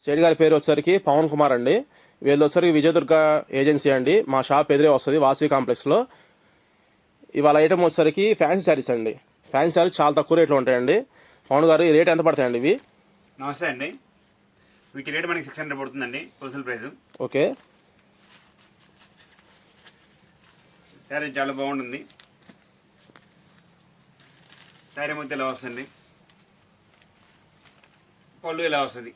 సేట్ గారి పేరు వచ్చేసరికి పవన్ కుమార్ అండి. వీళ్ళు వచ్చేసరికి విజయదుర్గ ఏజెన్సీ అండి. మా షాప్ ఎదురే వస్తుంది వాసవి కాంప్లెక్స్లో. ఇవాళ ఐటమ్ వచ్చేసరికి ఫ్యాన్సీ శారీస్ అండి. ఫ్యాన్సీ శారీస్ చాలా తక్కువ రేట్లో ఉంటాయండి. పవన్ గారు ఈ రేట్ ఎంత పడతాయండి ఇవి? నమస్తే అండి. వీటి రేట్ మనకి 600 పడుతుందండి హోల్సేల్ ప్రైస్. ఓకే. శారీ చాలా బాగుంటుంది. శారీ మొత్తం ఇలా వస్తుంది. పళ్ళు ఇలా వస్తుంది.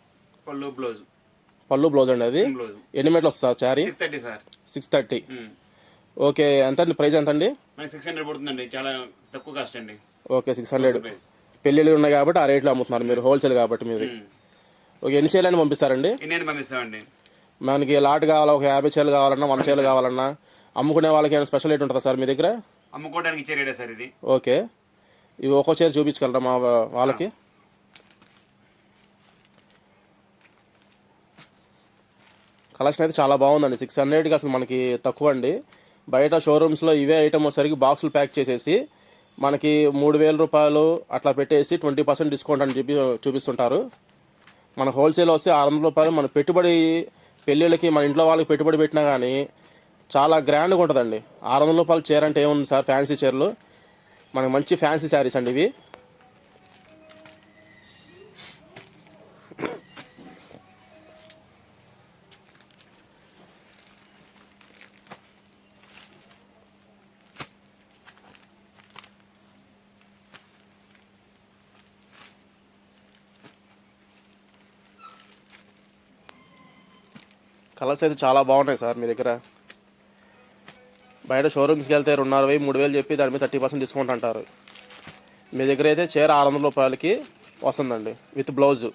పళ్ళు బ్లౌజ్ అండి. అది బ్లౌజ్ ఎన్ని మీటర్లు వస్తుంది శారీ? 630 సార్. 630. ఓకే. ఎంత అండి ప్రైస్? ఎంత అండి? మనకి 600 పడుతుందండి. చాలా తక్కువ కాస్ట్ అండి. ఓకే. 600. పెళ్ళిళ్ళు ఉన్నాయి కాబట్టి ఆ రేట్లో అమ్ముతున్నారు మీరు, హోల్సేల్ కాబట్టి మీరు. ఓకే. ఎన్ని చీరలు పంపిస్తారండి? ఎన్ని పంపిస్తామండి. మనకి లాట్ కావాలా, ఒక 50 చీరలు కావాలన్నా, 100 చీరలు కావాలన్నా, అమ్ముకునే వాళ్ళకి ఏమైనా స్పెషల్ రేట్ ఉంటుందా సార్ మీ దగ్గర? అమ్ముకోవడానికి ఇచ్చే రేటే సార్ ఇది. ఓకే. ఇవి ఒక్కో చీర చూపించగలరా మా వాళ్ళకి? కలెక్షన్ అయితే చాలా బాగుందండి. 600కి అసలు మనకి తక్కువ అండి. బయట షోరూమ్స్లో ఇవే ఐటమ్ వచ్చేసరికి బాక్సులు ప్యాక్ చేసేసి మనకి 3000 రూపాయలు అట్లా పెట్టేసి 20% డిస్కౌంట్ అని చెప్పి చూపిస్తుంటారు. మన హోల్సేల్ వస్తే 600 రూపాయలు. మన పెట్టుబడి పెళ్ళిళ్ళకి మన ఇంట్లో వాళ్ళకి పెట్టుబడి పెట్టినా కానీ చాలా గ్రాండ్గా ఉంటుందండి. 600 రూపాయలు చీర అంటే ఏముంది సార్? ఫ్యాన్సీ చీరలు మనకి మంచి ఫ్యాన్సీ శారీస్ అండి ఇవి. కలర్స్ అయితే చాలా బాగున్నాయి సార్ మీ దగ్గర. బయట షోరూమ్స్కి వెళ్తే 2500, 3000 చెప్పి దాని మీద 30% డిస్కౌంట్ అంటారు. మీ దగ్గర అయితే చీర 600 రూపాయలకి వస్తుందండి విత్ బ్లౌజు.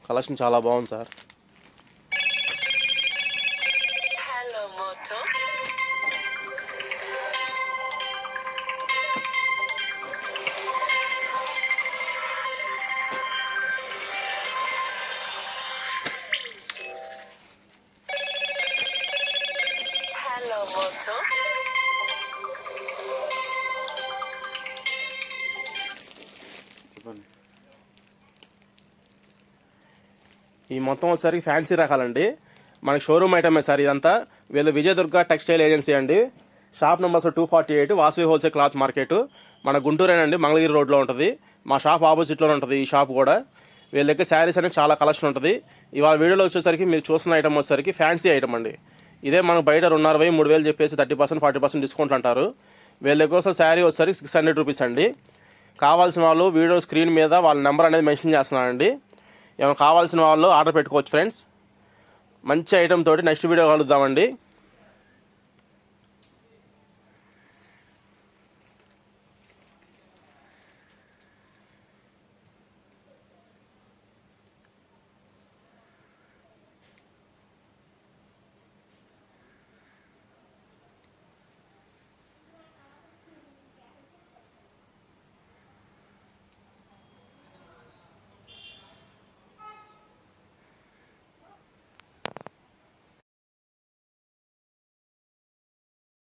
కలెక్షన్ చాలా బాగుంది సార్. ఈ మొత్తం వచ్చేసరికి ఫ్యాన్సీ రకాలండి. మనకి షోరూమ్ ఐటమే సార్ ఇదంతా. వీళ్ళు విజయదుర్గ టెక్స్టైల్ ఏజెన్సీ అండి. Shop numbers 248 Vasavi wholesale cloth market, మన గుంటూరేనండి, మంగళగిరి రోడ్లో ఉంటుంది. మా షాప్ ఆపోజిట్లోనే ఉంటుంది ఈ షాప్ కూడా. వీళ్ళ దగ్గర శారీస్ అనేది చాలా కలెక్షన్ ఉంటుంది. ఇవాళ వీడియోలో వచ్చేసరికి మీరు చూస్తున్న ఐటమ్ వచ్చేసరికి ఫ్యాన్సీ ఐటమ్ అండి. ఇదే మనకు బయట 2500, 3000 చెప్పేసి 30%, 40% డిస్కౌంట్ అంటారు. వీళ్ళ దగ్గర శారీ వచ్చేసరికి 600 రూపీస్ అండి. కావాల్సిన వాళ్ళు వీడియో స్క్రీన్ మీద వాళ్ళ నెంబర్ అనేది మెన్షన్ చేస్తున్నానండి. ఏమైనా కావాల్సిన వాళ్ళు ఆర్డర్ పెట్టుకోవచ్చు ఫ్రెండ్స్. మంచి ఐటమ్ తోటి నెక్స్ట్ వీడియో కలుద్దామండి.